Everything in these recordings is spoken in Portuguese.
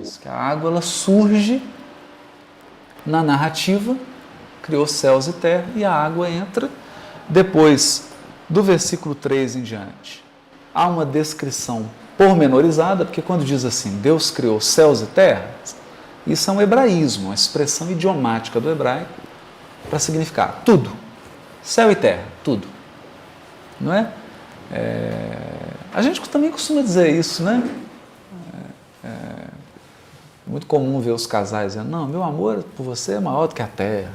isso, que a água ela surge na narrativa, criou céus e terra, e a água entra. Depois, do versículo 3 em diante, há uma descrição pormenorizada, porque quando diz assim, Deus criou céus e terra, isso é um hebraísmo, uma expressão idiomática do hebraico para significar tudo, céu e terra, tudo. Não é? A gente também costuma dizer isso, né? É muito comum ver os casais dizendo, não, meu amor por você é maior do que a terra.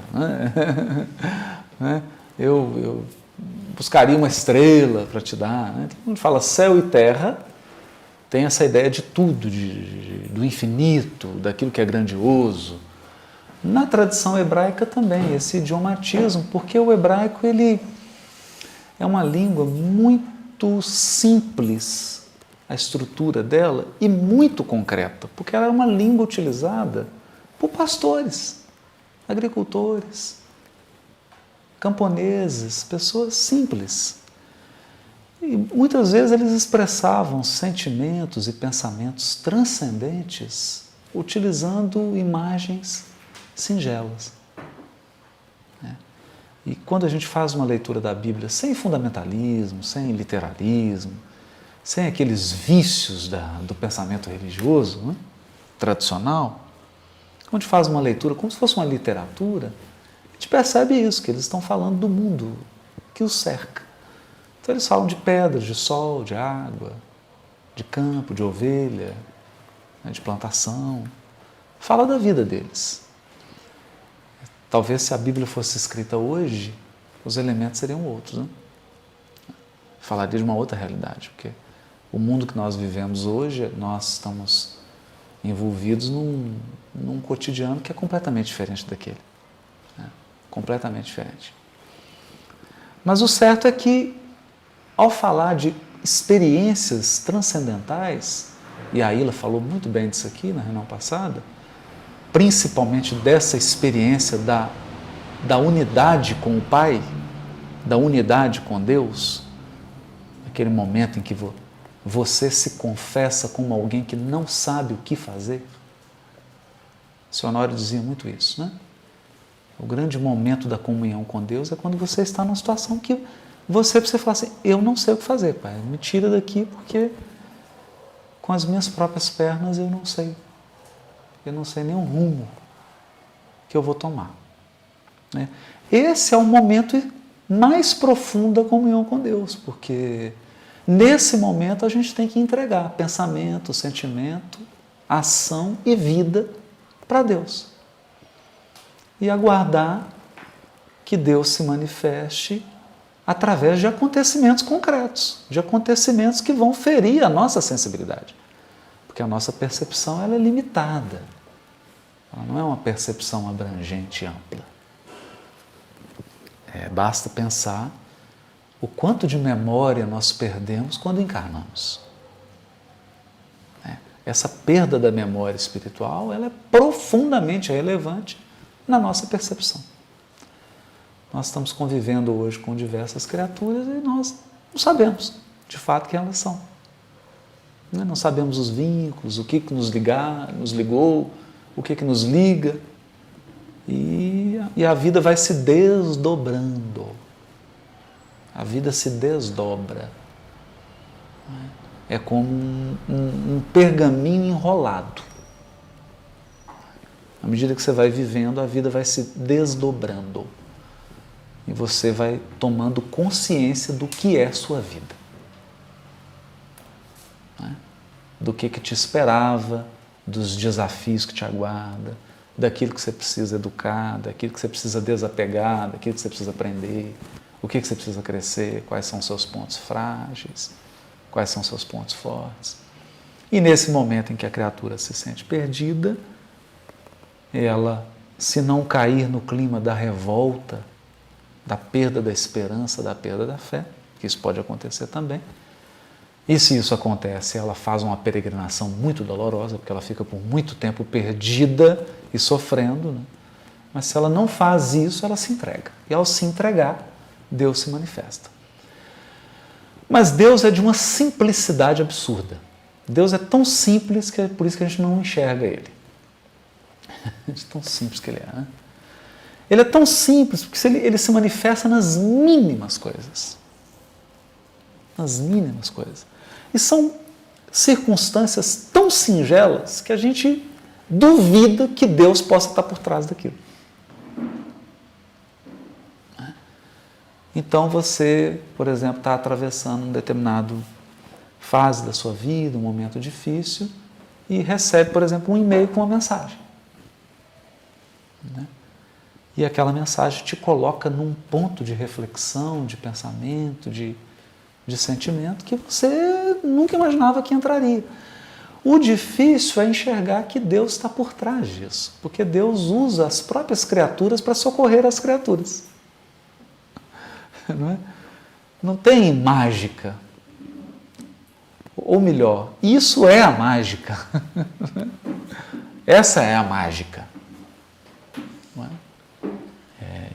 Né? Eu buscaria uma estrela para te dar. Né? Então, quando fala céu e terra, tem essa ideia de tudo, do infinito, daquilo que é grandioso. Na tradição hebraica também, esse idiomatismo, porque o hebraico ele é uma língua muito simples, a estrutura dela, e muito concreta, porque ela é uma língua utilizada por pastores, agricultores, camponeses, pessoas simples. E muitas vezes eles expressavam sentimentos e pensamentos transcendentes utilizando imagens singelas. E quando a gente faz uma leitura da Bíblia sem fundamentalismo, sem literalismo, sem aqueles vícios do pensamento religioso, né, tradicional, quando a gente faz uma leitura como se fosse uma literatura, a gente percebe isso, que eles estão falando do mundo que os cerca. Então eles falam de pedras, de sol, de água, de campo, de ovelha, né, de plantação. Fala da vida deles. Talvez se a Bíblia fosse escrita hoje, os elementos seriam outros, né? Falaria de uma outra realidade, porque o mundo que nós vivemos hoje, nós estamos envolvidos num cotidiano que é completamente diferente daquele. Né? Completamente diferente. Mas o certo é que, ao falar de experiências transcendentais, e a Ilha falou muito bem disso aqui na reunião passada, principalmente dessa experiência da unidade com o Pai, da unidade com Deus, aquele momento em que você se confessa como alguém que não sabe o que fazer. O Senhor Honório dizia muito isso, né? O grande momento da comunhão com Deus é quando você está numa situação que você precisa falar assim, eu não sei o que fazer, Pai, me tira daqui porque com as minhas próprias pernas eu não sei nenhum rumo que eu vou tomar. Né? Esse é o momento mais profundo da comunhão com Deus, porque nesse momento a gente tem que entregar pensamento, sentimento, ação e vida para Deus. E aguardar que Deus se manifeste através de acontecimentos concretos, de acontecimentos que vão ferir a nossa sensibilidade. Porque a nossa percepção ela é limitada. Ela não é uma percepção abrangente e ampla. Basta pensar o quanto de memória nós perdemos quando encarnamos. Essa perda da memória espiritual ela é profundamente relevante na nossa percepção. Nós estamos convivendo hoje com diversas criaturas e nós não sabemos de fato quem elas são. Não sabemos os vínculos, o que nos ligou, o que nos liga. E a vida vai se desdobrando. A vida se desdobra. É como um pergaminho enrolado. À medida que você vai vivendo, a vida vai se desdobrando. E você vai tomando consciência do que é sua vida. Do que te esperava, dos desafios que te aguarda, daquilo que você precisa educar, daquilo que você precisa desapegar, daquilo que você precisa aprender, o que você precisa crescer, quais são os seus pontos frágeis, quais são os seus pontos fortes. E nesse momento em que a criatura se sente perdida, ela, se não cair no clima da revolta, da perda da esperança, da perda da fé, que isso pode acontecer também, e se isso acontece, ela faz uma peregrinação muito dolorosa, porque ela fica por muito tempo perdida e sofrendo, né? Mas se ela não faz isso, ela se entrega. E ao se entregar, Deus se manifesta. Mas Deus é de uma simplicidade absurda. Deus é tão simples que é por isso que a gente não enxerga Ele. De tão simples que Ele é, né? Ele é tão simples porque ele se manifesta nas mínimas coisas. Nas mínimas coisas. E são circunstâncias tão singelas que a gente duvida que Deus possa estar por trás daquilo. Então você, por exemplo, está atravessando um determinado fase da sua vida, um momento difícil, e recebe, por exemplo, um e-mail com uma mensagem. Né? E aquela mensagem te coloca num ponto de reflexão, de pensamento, de sentimento que você nunca imaginava que entraria. O difícil é enxergar que Deus está por trás disso, porque Deus usa as próprias criaturas para socorrer as criaturas. Não é? Não tem mágica. Ou melhor, isso é a mágica. Essa é a mágica. Não é?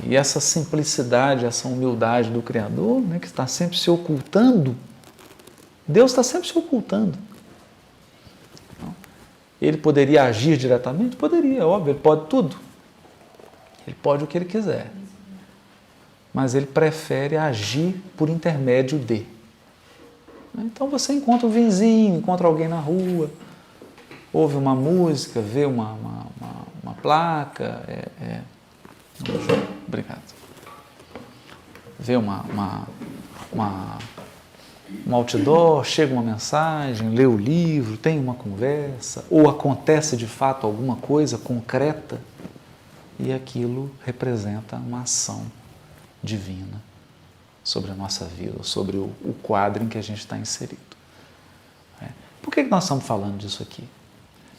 E essa simplicidade, essa humildade do Criador, né, que está sempre se ocultando, Deus está sempre se ocultando. Ele poderia agir diretamente? Poderia, é óbvio, ele pode tudo. Ele pode o que ele quiser. Mas ele prefere agir por intermédio de. Então você encontra o vizinho, encontra alguém na rua, ouve uma música, vê uma placa, obrigado. Vê um outdoor, chega uma mensagem, lê o livro, tem uma conversa, ou acontece de fato alguma coisa concreta e aquilo representa uma ação divina sobre a nossa vida, sobre o quadro em que a gente está inserido. Por que nós estamos falando disso aqui?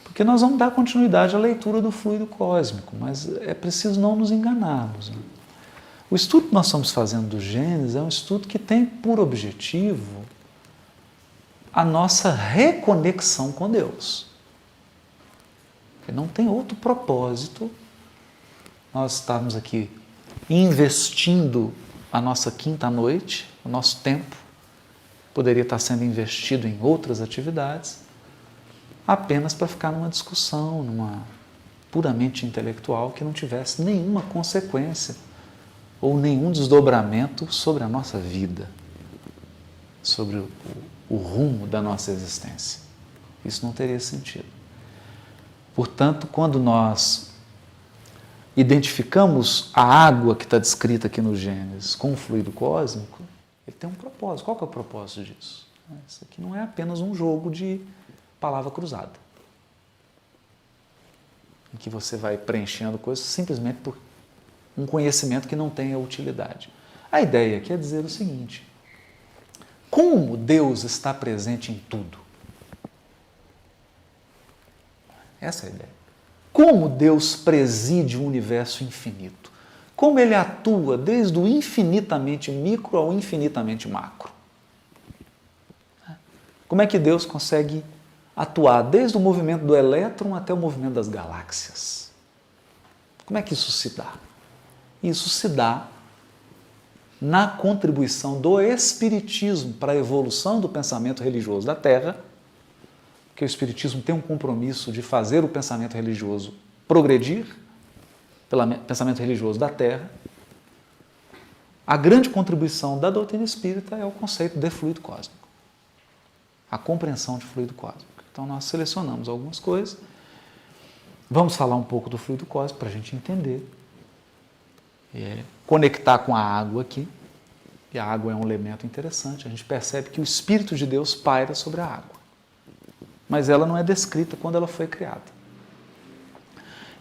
Porque nós vamos dar continuidade à leitura do fluido cósmico, mas é preciso não nos enganarmos. Né? O estudo que nós estamos fazendo do Gênesis é um estudo que tem por objetivo a nossa reconexão com Deus. Não tem outro propósito nós estarmos aqui investindo a nossa quinta noite, o nosso tempo, poderia estar sendo investido em outras atividades, apenas para ficar numa discussão, numa puramente intelectual, que não tivesse nenhuma consequência ou nenhum desdobramento sobre a nossa vida, sobre o rumo da nossa existência. Isso não teria sentido. Portanto, quando nós identificamos a água que está descrita aqui no Gênesis com o fluido cósmico, ele tem um propósito. Qual que é o propósito disso? Isso aqui não é apenas um jogo de palavra cruzada, em que você vai preenchendo coisas simplesmente por um conhecimento que não tenha utilidade. A ideia aqui é dizer o seguinte: como Deus está presente em tudo? Essa é a ideia. Como Deus preside o universo infinito? Como Ele atua desde o infinitamente micro ao infinitamente macro? Como é que Deus consegue atuar desde o movimento do elétron até o movimento das galáxias? Como é que isso se dá? Isso se dá na contribuição do Espiritismo para a evolução do pensamento religioso da Terra, que o Espiritismo tem um compromisso de fazer o pensamento religioso progredir, pelo pensamento religioso da Terra. A grande contribuição da doutrina espírita é o conceito de fluido cósmico, a compreensão de fluido cósmico. Então nós selecionamos algumas coisas, vamos falar um pouco do fluido cósmico para a gente entender, conectar com a água aqui, e a água é um elemento interessante, a gente percebe que o Espírito de Deus paira sobre a água, mas ela não é descrita quando ela foi criada.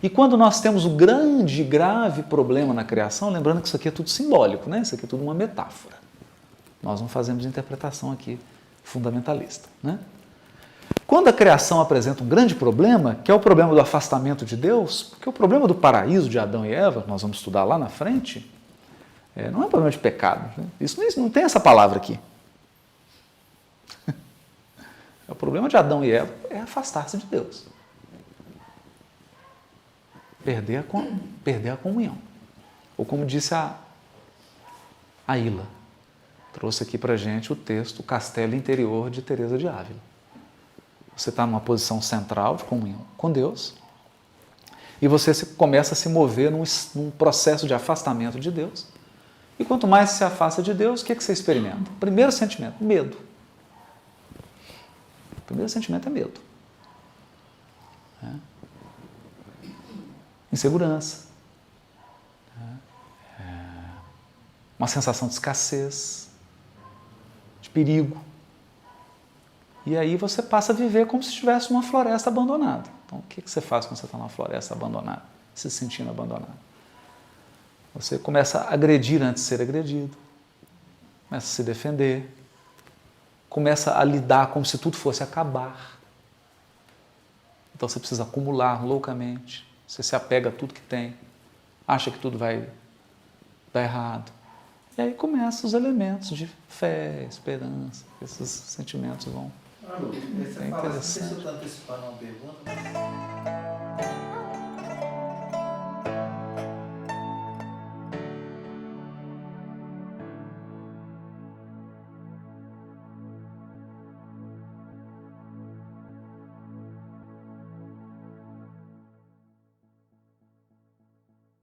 E quando nós temos o grande e grave problema na criação, lembrando que isso aqui é tudo simbólico, né? Isso aqui é tudo uma metáfora. Nós não fazemos interpretação aqui fundamentalista, né? Quando a criação apresenta um grande problema, que é o problema do afastamento de Deus, porque o problema do paraíso de Adão e Eva, nós vamos estudar lá na frente, não é um problema de pecado. Né? Isso não tem essa palavra aqui. O problema de Adão e Eva é afastar-se de Deus. Perder a comunhão. Ou como disse a Ilha, trouxe aqui para a gente o texto O Castelo Interior de Teresa de Ávila. Você está numa posição central de comunhão com Deus e você começa a se mover num processo de afastamento de Deus. E quanto mais se afasta de Deus, o que você experimenta? Primeiro sentimento, medo. O primeiro sentimento é medo. Insegurança. Uma sensação de escassez, de perigo. E aí você passa a viver como se estivesse numa floresta abandonada. Então, o que você faz quando você está numa floresta abandonada, se sentindo abandonado? Você começa a agredir antes de ser agredido, começa a se defender, começa a lidar como se tudo fosse acabar. Então você precisa acumular loucamente, você se apega a tudo que tem, acha que tudo vai dar errado. E aí começam os elementos de fé, esperança, esses sentimentos vão... Você fala, não sei se eu estou antecipando uma pergunta, mas